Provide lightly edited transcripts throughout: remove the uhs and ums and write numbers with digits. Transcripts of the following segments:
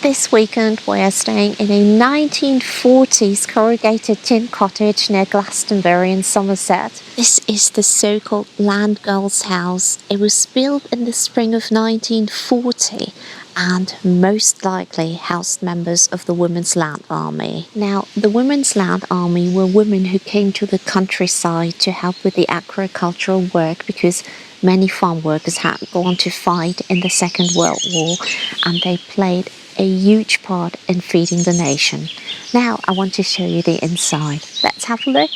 This weekend we are staying in a 1940s corrugated tin cottage near Glastonbury in Somerset. This is the so-called land girl's house. It was built in the spring of 1940 and most likely housed members of the Women's Land Army. Now, the Women's Land Army were women who came to the countryside to help with the agricultural work because many farm workers had gone to fight in the Second World War, and they played a huge part in feeding the nation. Now I want to show you the inside. Let's have a look.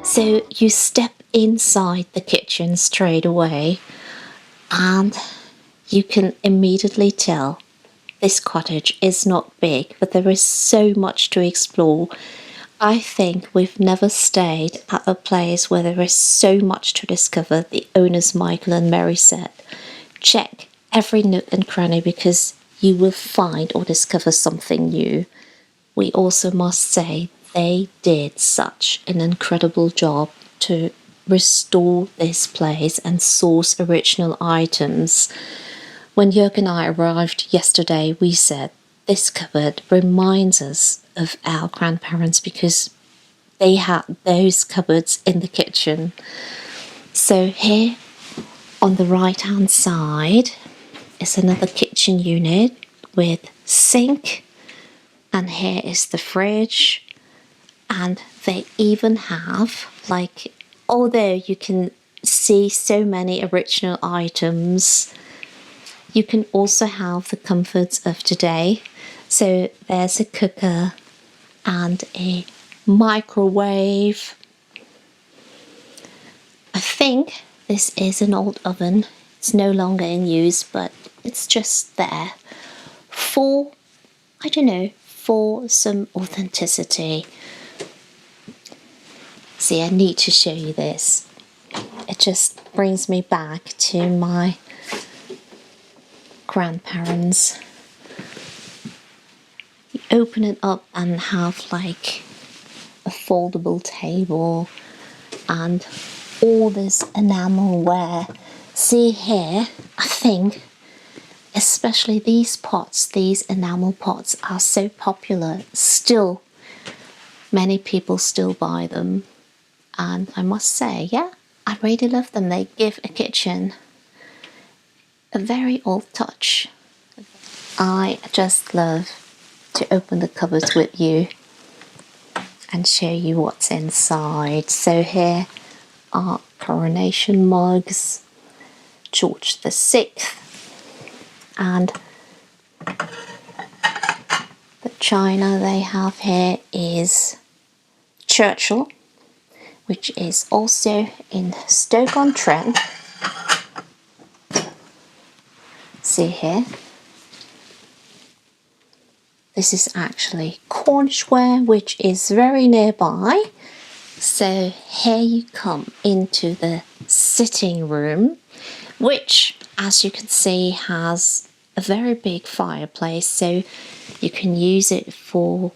So you step inside the kitchen straight away and you can immediately tell this cottage is not big, but there is so much to explore. I think we've never stayed at a place where there is so much to discover. The owners, Michael and Mary, said, check every nook and cranny because you will find or discover something new. We also must say they did such an incredible job to restore this place and source original items. When Jörg and I arrived yesterday, we said this cupboard reminds us of our grandparents because they had those cupboards in the kitchen. So here on the right hand side is another kitchen unit with sink, and here is the fridge, and they even have, like, although you can see so many original items, you can also have the comforts of today. So there's a cooker and a microwave. I think this is an old oven. It's no longer in use, but it's just there for, I don't know, for some authenticity. See, I need to show you this. It just brings me back to my grandparents. You open it up and have like a foldable table and all this enamelware. See here, I think especially these pots, these enamel pots are so popular. Still, many people still buy them, and I must say, yeah, I really love them. They give a kitchen a very old touch. I just love to open the cupboards with you and show you what's inside. So here are coronation mugs, George VI, and the china they have here is Churchill, which is also in Stoke-on-Trent. See here, this is actually Cornishware, which is very nearby. So here you come into the sitting room, which, as you can see, has a very big fireplace, so you can use it for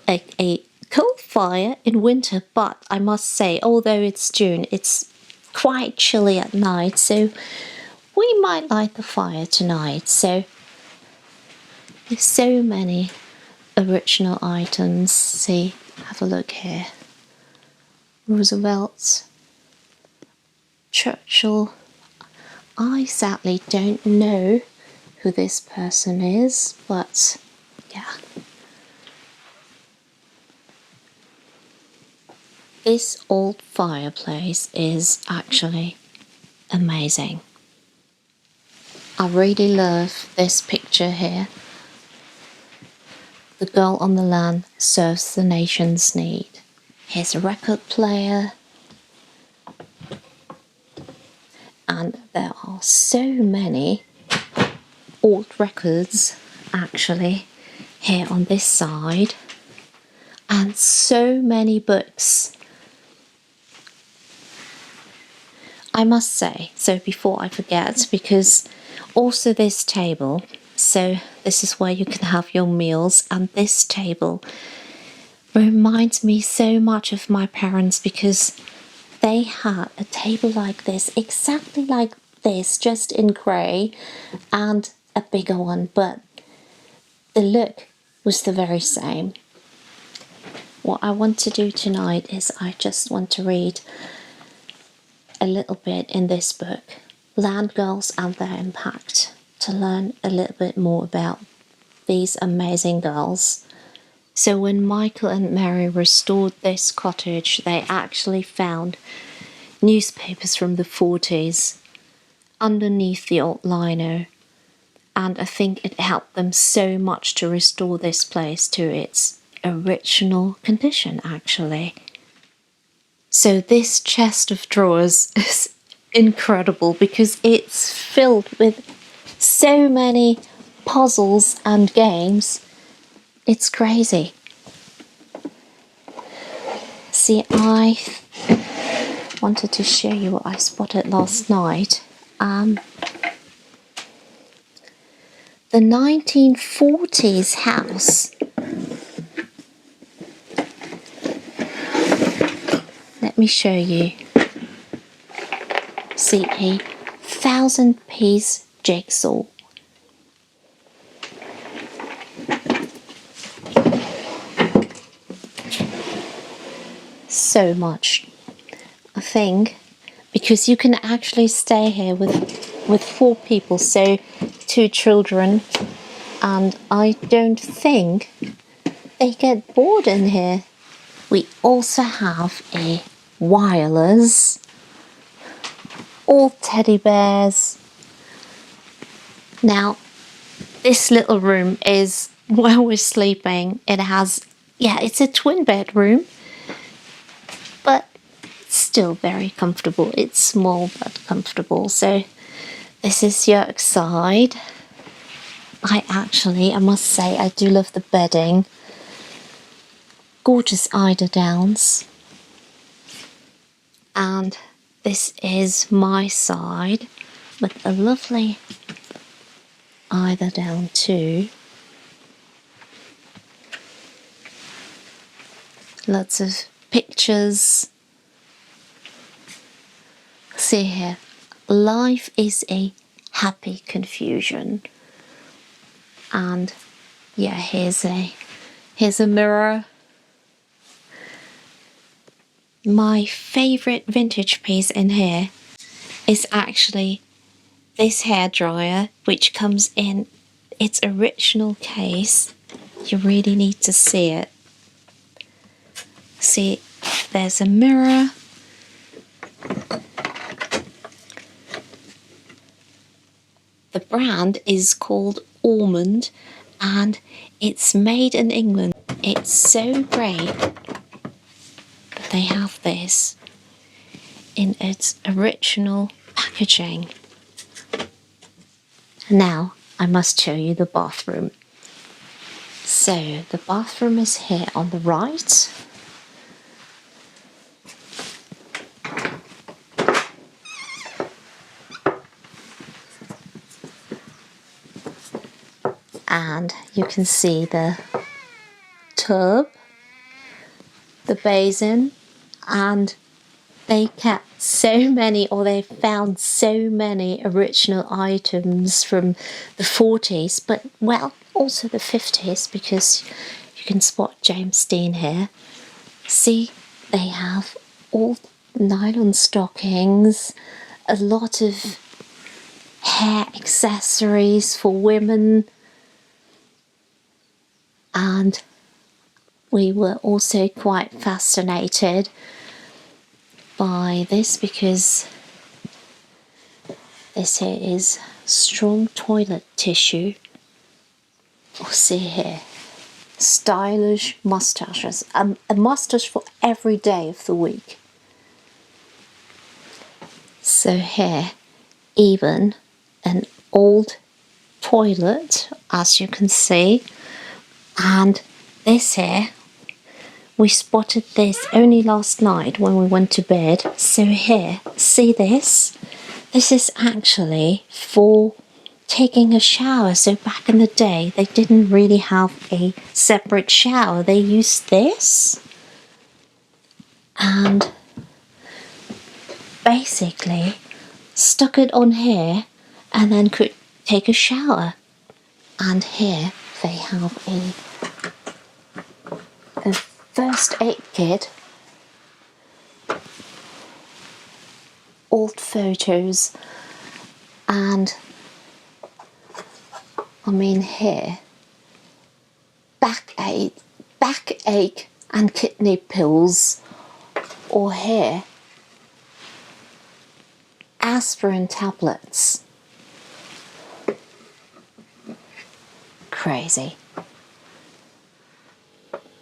a coal fire in winter. But I must say, although it's June, it's quite chilly at night, so we might light the fire tonight. So there's so many original items. See, have a look here. Roosevelt, Churchill. I sadly don't know who this person is, but yeah. This old fireplace is actually amazing. I really love this picture here. The girl on the land serves the nation's need. Here's a record player. and there are so many old records actually here on this side, and so many books. I must say, so before I forget, because also this table, so this is where you can have your meals, and this table reminds me so much of my parents, because they had a table like this, exactly like this, just in grey, and a bigger one, but the look was the very same. What I want to do tonight is I just want to read a little bit in this book, Land Girls and Their Impact, to learn a little bit more about these amazing girls. So when Michael and Mary restored this cottage, they actually found newspapers from the 40s underneath the old lino, and I think it helped them so much to restore this place to its original condition actually. So this chest of drawers is incredible because it's filled with so many puzzles and games. It's crazy. See, I wanted to show you what I spotted last night. The 1940s house. Let me show you. See, a 1,000-piece jigsaw. So much. I think because you can actually stay here with 4 people, so 2 children, and I don't think they get bored in here. We also have a wireless, all teddy bears. Now, this little room is where we're sleeping. It has, it's a twin bedroom, but it's still very comfortable. It's small but comfortable. So this is Joerg's side. I must say, I do love the bedding. Gorgeous eider downs. And this is my side with a lovely eider down too. Lots of pictures. See here, life is a happy confusion. And here's a mirror. My favourite vintage piece in here is actually this hairdryer, which comes in its original case. You really need to see it. See, there's a mirror. The brand is called Almond, and it's made in England. It's so great. They have this in its original packaging. Now I must show you the bathroom. So the bathroom is here on the right. And you can see the tub, the basin, and they kept so many, or they found so many original items from the 40s, but also the 50s, because you can spot James Dean here. See, they have all nylon stockings, a lot of hair accessories for women, and we were also quite fascinated by this because this here is strong toilet tissue. Oh, see here, stylish moustaches, a moustache for every day of the week. So here even an old toilet, as you can see. And this here, we spotted this only last night when we went to bed. So here, see this? This is actually for taking a shower. So back in the day, they didn't really have a separate shower. They used this. And basically stuck it on here and then could take a shower. And here they have a first aid kit, old photos, and I mean here, backache and kidney pills, or here, aspirin tablets. Crazy.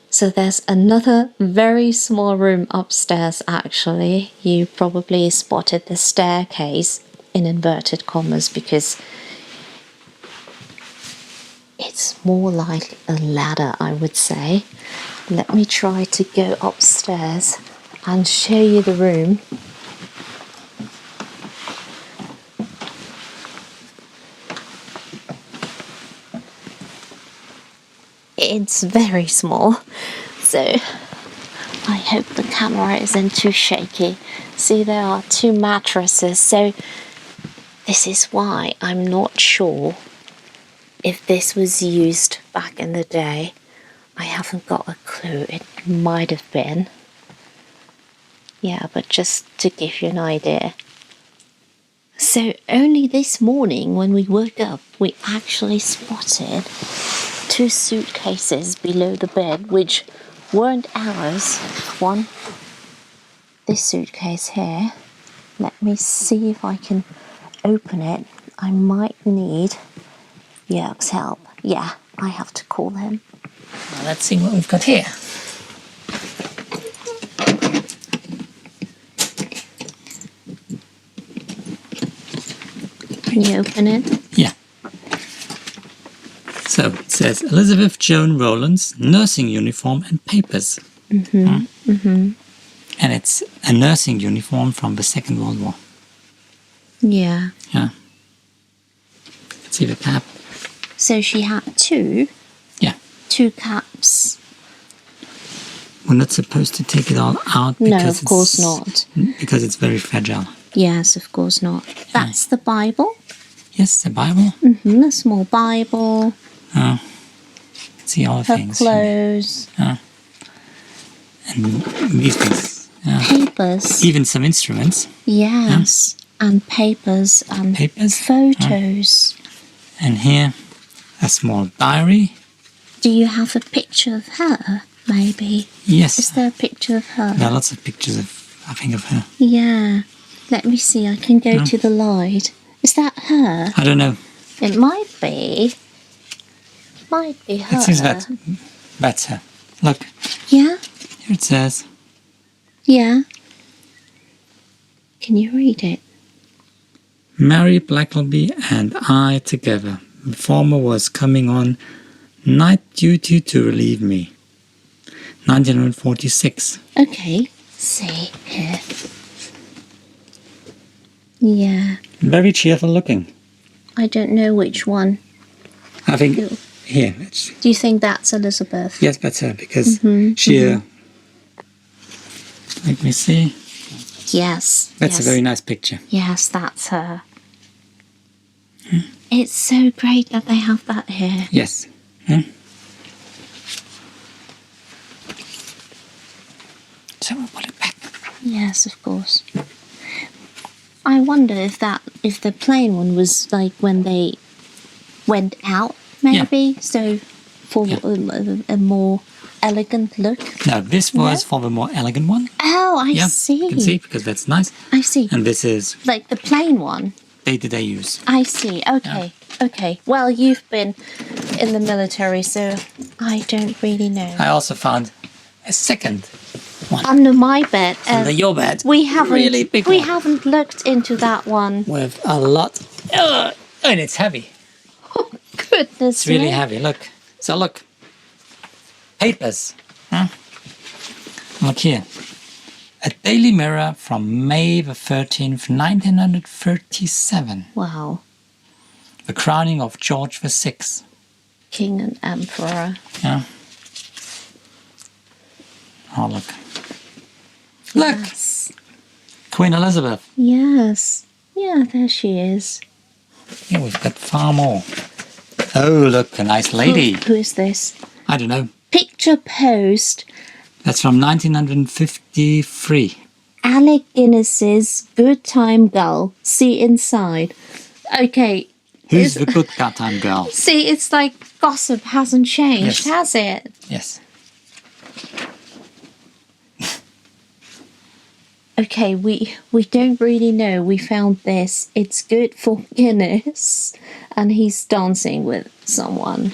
So there's another very small room upstairs actually. You probably spotted the staircase in inverted commas because it's more like a ladder, I would say. Let me try to go upstairs and show you the room. It's very small, so I hope the camera isn't too shaky. See, there are 2 mattresses, so this is why I'm not sure if this was used back in the day. I haven't got a clue. It might have been. Yeah, but just to give you an idea. So only this morning when we woke up, we actually spotted 2 suitcases below the bed, which weren't ours. One, this suitcase here. Let me see if I can open it. I might need Jörg's help. Yeah, I have to call him. Well, let's see what we've got here. Can you open it? Yeah. So it says Elizabeth Joan Rowland's nursing uniform and papers. And it's a nursing uniform from the Second World War. Yeah. Yeah. Let's see the cap. So she had 2? Yeah. 2 caps. We're not supposed to take it all out because No, of course not. Because it's very fragile. Yes, of course not. That's the Bible. Yes, the Bible. A small Bible. See all the Her things. clothes. And these things. Papers. Even some instruments. Yes. And papers and photos. And here, a small diary. Do you have a picture of her, maybe? Yes. Is there a picture of her? There are lots of pictures of her. Yeah. Let me see. I can go to the light. Is that her? I don't know. It might be. Might be her. It says that's her. Look. Yeah? Here it says. Yeah. Can you read it? Mary Blackleby and I together. The former was coming on night duty to relieve me. 1946. Okay. See here. Yeah. Very cheerful looking. I don't know which one. I think here. Do you think that's Elizabeth? Yes, that's her because she. Let me see. Yes. That's a very nice picture. Yes, that's her. It's so great that they have that here. Yes. So we'll put it back. Yes, of course. I wonder if the plain one was like when they went out, maybe. So for a more elegant look. Now this was for the more elegant one. Oh, I see. You can see because that's nice. I see. And this is like the plain one. day-to-day use. I see. Okay. Okay. Well, you've been in the military, so I don't really know. I also found a second one. Under my bed. Under your bed. We haven't really big we one. haven't looked into that one. With a lot. And it's heavy. Oh, goodness. It's really me. heavy. Look. So look. Papers. Huh? Look here. A Daily Mirror from May the 13th, 1937. Wow. The crowning of George VI. King and Emperor. Yeah. Oh, look. Look! Yes. Queen Elizabeth. Yes. Yeah, there she is. Yeah, we've got far more. Oh, look, a nice lady. Who is this? I don't know. Picture post. That's from 1953. Alec Guinness's Good Time Girl. See inside. Okay. Who's the good time girl? See, it's like gossip hasn't changed, Yes. has it? Yes. Okay, we don't really know. We found this. It's good for Guinness. And he's dancing with someone.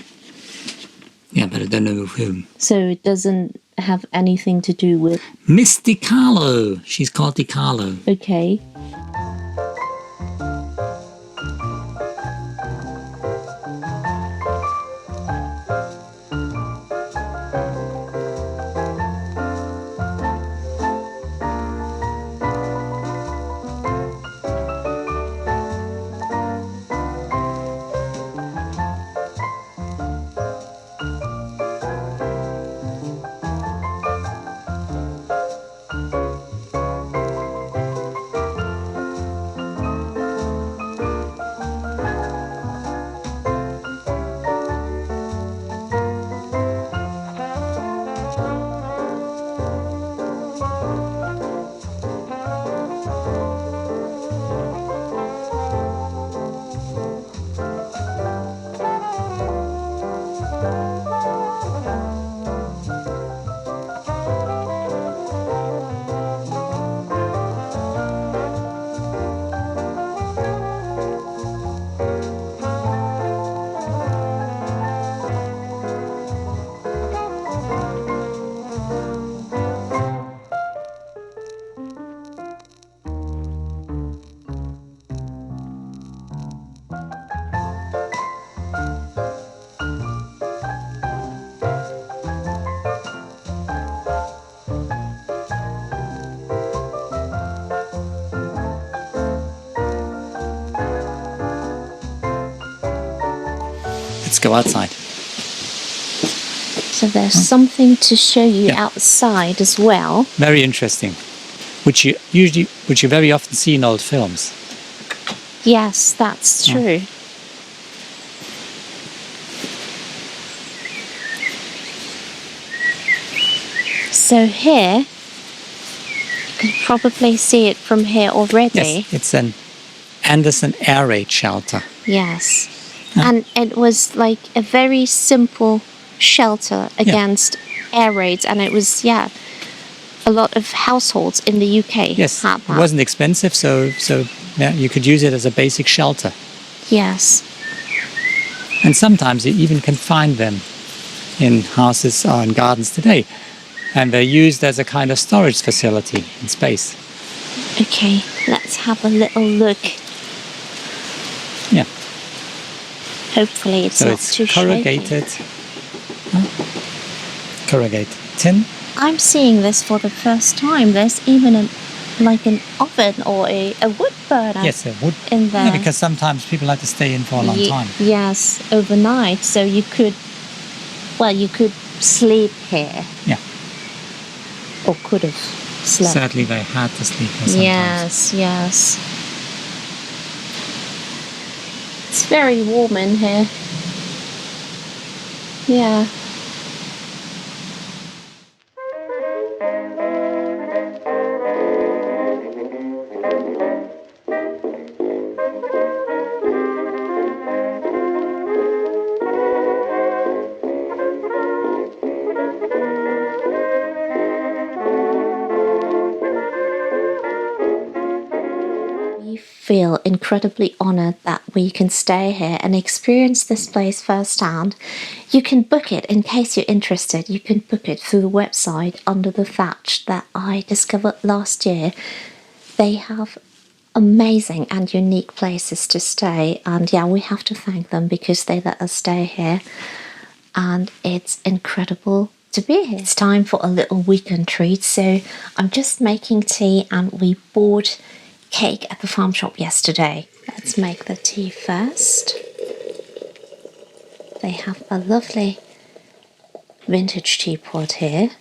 Yeah, but I don't know with whom. So it doesn't have anything to do with... Miss DiCarlo. She's called DiCarlo. Okay. Let's go outside. So there's something to show you Yeah. outside as well. Very interesting. Which you very often see in old films. Yes, that's true. So here, you can probably see it from here already. Yes, it's an Anderson air raid shelter. Yes. And it was like a very simple shelter against air raids. And it was, a lot of households in the UK Yes, had it that. wasn't expensive, so yeah, you could use it as a basic shelter. Yes. And sometimes you even can find them in houses or in gardens today. And they're used as a kind of storage facility in space. Okay, let's have a little look. Yeah. Hopefully it's So not it's too corrugated. shaky. Corrugated tin. I'm seeing this for the first time. There's even an oven or a wood burner Yes, it would. in there. Yeah, because sometimes people like to stay in for a long time. Yes, overnight. So you could sleep here. Yeah. Or could have slept. Sadly, they had to sleep here sometimes. Yes. It's very warm in here. Yeah. We feel incredibly honoured that we can stay here and experience this place firsthand. You can book it, in case you're interested, you can book it through the website under the thatch that I discovered last year. They have amazing and unique places to stay, and yeah, we have to thank them because they let us stay here, and it's incredible to be here. It's time for a little weekend treat, so I'm just making tea, and we bought cake at the farm shop yesterday. Let's make the tea first. They have a lovely vintage teapot here.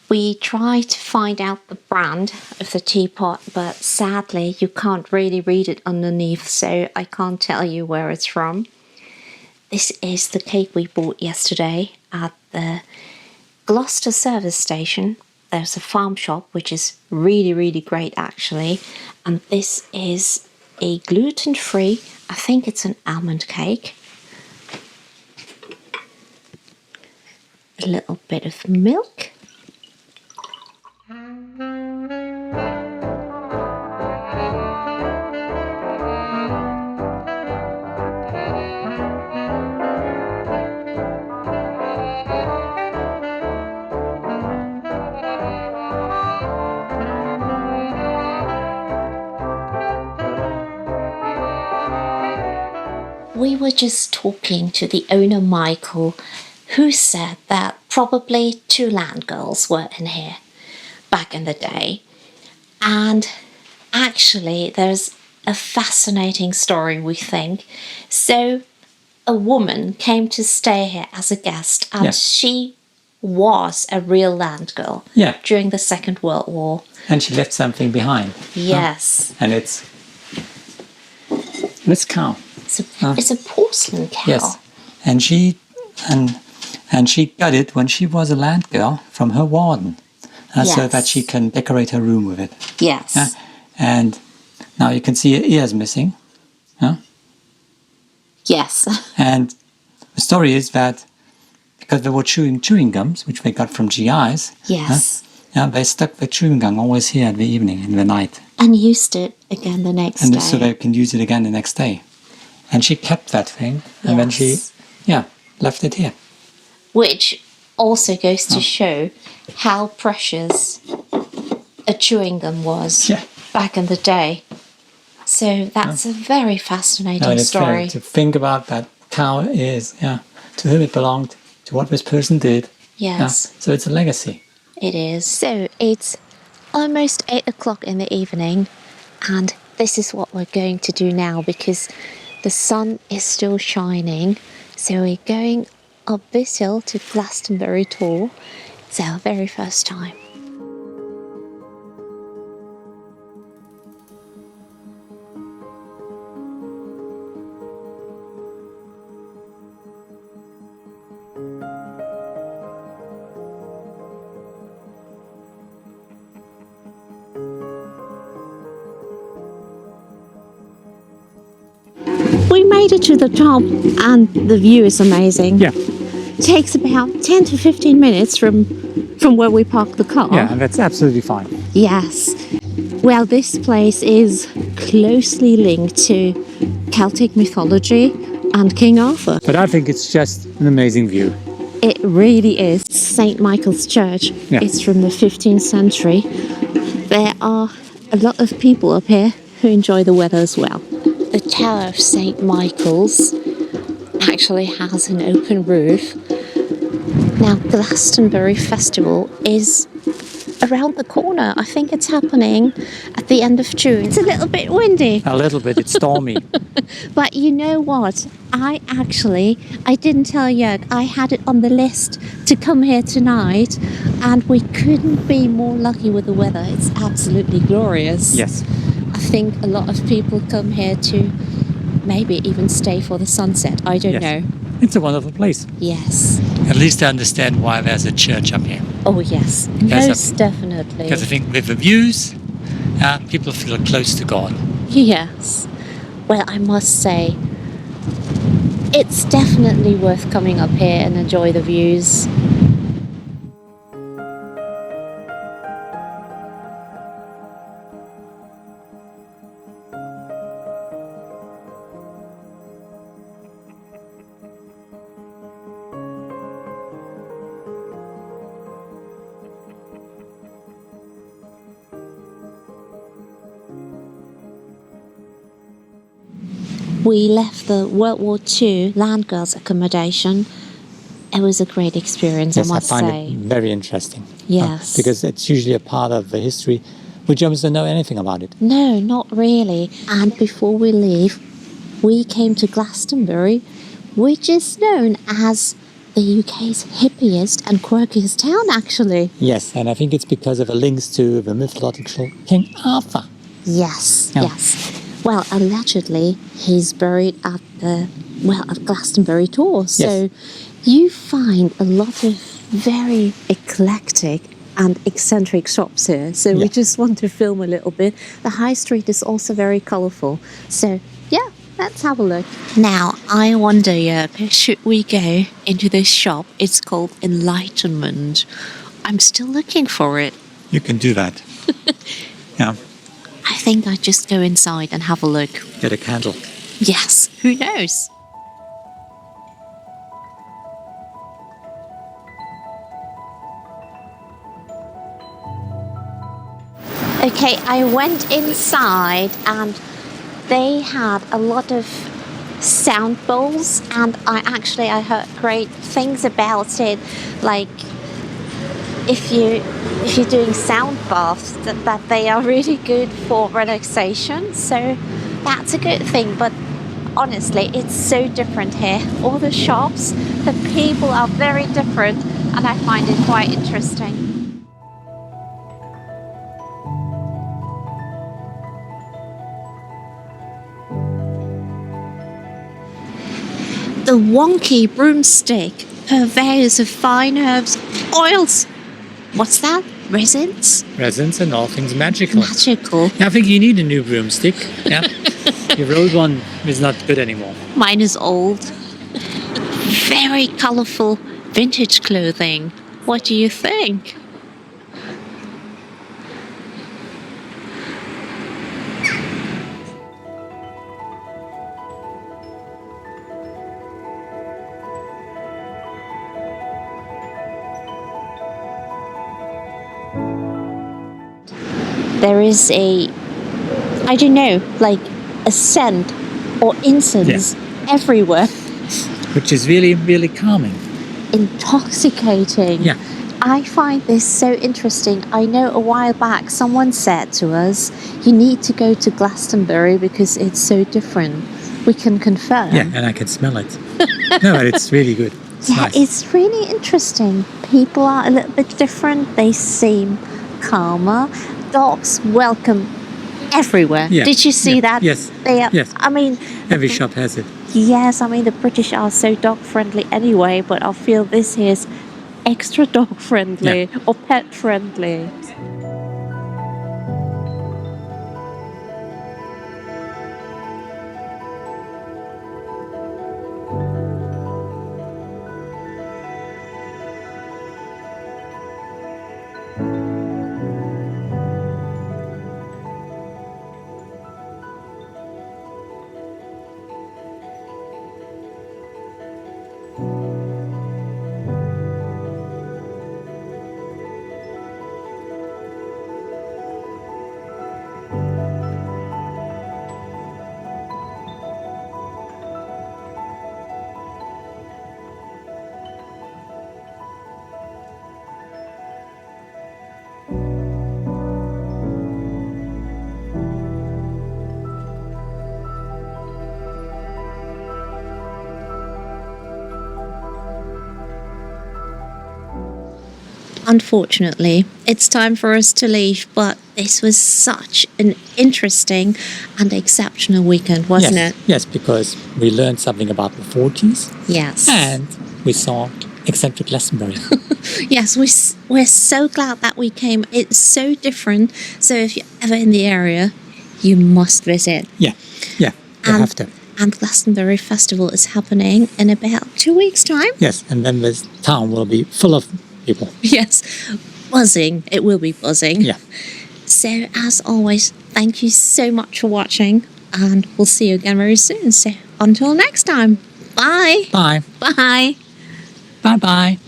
We tried to find out the brand of the teapot, but sadly you can't really read it underneath, so I can't tell you where it's from. This is the cake we bought yesterday at the Gloucester service station. There's a farm shop which is really great actually, and this is a gluten-free, I think it's an almond cake. A little bit of milk. We were just talking to the owner, Michael, who said that probably 2 land girls were in here back in the day. And actually, there's a fascinating story, we think. So, a woman came to stay here as a guest, and she was a real land girl during the Second World War. And she left something behind. Yes. And it's this cow. It's a porcelain cow. Yes, and she got it when she was a land girl from her warden, so that she can decorate her room with it. Yes. And now you can see her ears missing. Yes. And the story is that because they were chewing gums, which they got from GIs. Yes. They stuck the chewing gum always here in the evening, in the night. And used it again the next day. So they can use it again the next day. And she kept that thing, and then she, left it here. Which also goes to show how precious a chewing gum was back in the day. So that's a very fascinating story. To think about that cow is, to whom it belonged, to what this person did. Yes. So it's a legacy. It is. So it's almost 8 o'clock in the evening, and this is what we're going to do now because the sun is still shining. So we're going up this hill to Glastonbury Tor. It's our very first time. We made it to the top and the view is amazing. Yeah. It takes about 10 to 15 minutes from where we parked the car. Yeah, and that's absolutely fine. Yes. Well, this place is closely linked to Celtic mythology and King Arthur. But I think it's just an amazing view. It really is. St. Michael's Church. Yeah. It's from the 15th century. There are a lot of people up here who enjoy the weather as well. The Tower of St. Michael's actually has an open roof. Now, Glastonbury Festival is around the corner. I think it's happening at the end of June. It's a little bit windy. A little bit, it's stormy. But you know what? I didn't tell Jörg, I had it on the list to come here tonight, and we couldn't be more lucky with the weather. It's absolutely glorious. Yes. I think a lot of people come here to maybe even stay for the sunset. I don't know. It's a wonderful place. Yes. At least I understand why there's a church up here. Oh, yes. Most definitely. Because I think with the views, people feel close to God. Yes. Well, I must say, it's definitely worth coming up here and enjoy the views. we left the World War II land girls accommodation. It was a great experience, Yes, I must I find say. it very interesting. Yes. Because it's usually a part of the history. We Germans don't know anything about it. No, not really. And before we leave, we came to Glastonbury, which is known as the UK's hippiest and quirkiest town, actually. Yes, and I think it's because of the links to the mythological King Arthur. Yes, Yeah. yes. Well, allegedly, he's buried at Glastonbury Tor. So you find a lot of very eclectic and eccentric shops here. So we just want to film a little bit. The high street is also very colourful. So, yeah, let's have a look. Now, I wonder, Jörg, should we go into this shop? It's called Enlightenment. I'm still looking for it. You can do that. Yeah, I think I'd just go inside and have a look. get a candle. Yes, who knows? Okay, I went inside and they had a lot of sound bowls, and I heard great things about it, like if you're doing sound baths, that they are really good for relaxation. So that's a good thing. But honestly, it's so different here. All the shops, the people are very different, and I find it quite interesting. The wonky broomstick purveyors of fine herbs, oils. What's that? Resins? Resins and all things magical. Magical. Yeah, I think you need a new broomstick. Yeah. Your old one is not good anymore. Mine is old. Very colourful vintage clothing. What do you think? There is I don't know, like a scent or incense everywhere. Which is really, really calming. Intoxicating. Yeah. I find this so interesting. I know a while back someone said to us, you need to go to Glastonbury because it's so different. We can confirm. Yeah, and I can smell it. No, but it's really good. It's nice. It's really interesting. People are a little bit different. They seem calmer. Dogs welcome everywhere. Yeah. Did you see that? Yes. They are, Yes. I mean, Every shop has it. yes, I mean the British are so dog friendly anyway, but I feel this here is extra dog friendly or pet friendly. Unfortunately, it's time for us to leave, but this was such an interesting and exceptional weekend, wasn't it? Yes, because we learned something about the 40s. Yes. And we saw eccentric Glastonbury. Yes, we're so glad that we came. It's so different. So if you're ever in the area, you must visit. Yeah, you have to. And Glastonbury Festival is happening in about 2 weeks' time. Yes, and then this town will be full of people. Yes, buzzing. It will be buzzing. Yeah. So as always, thank you so much for watching, and we'll see you again very soon. So until next time, bye. Bye. Bye. Bye-bye.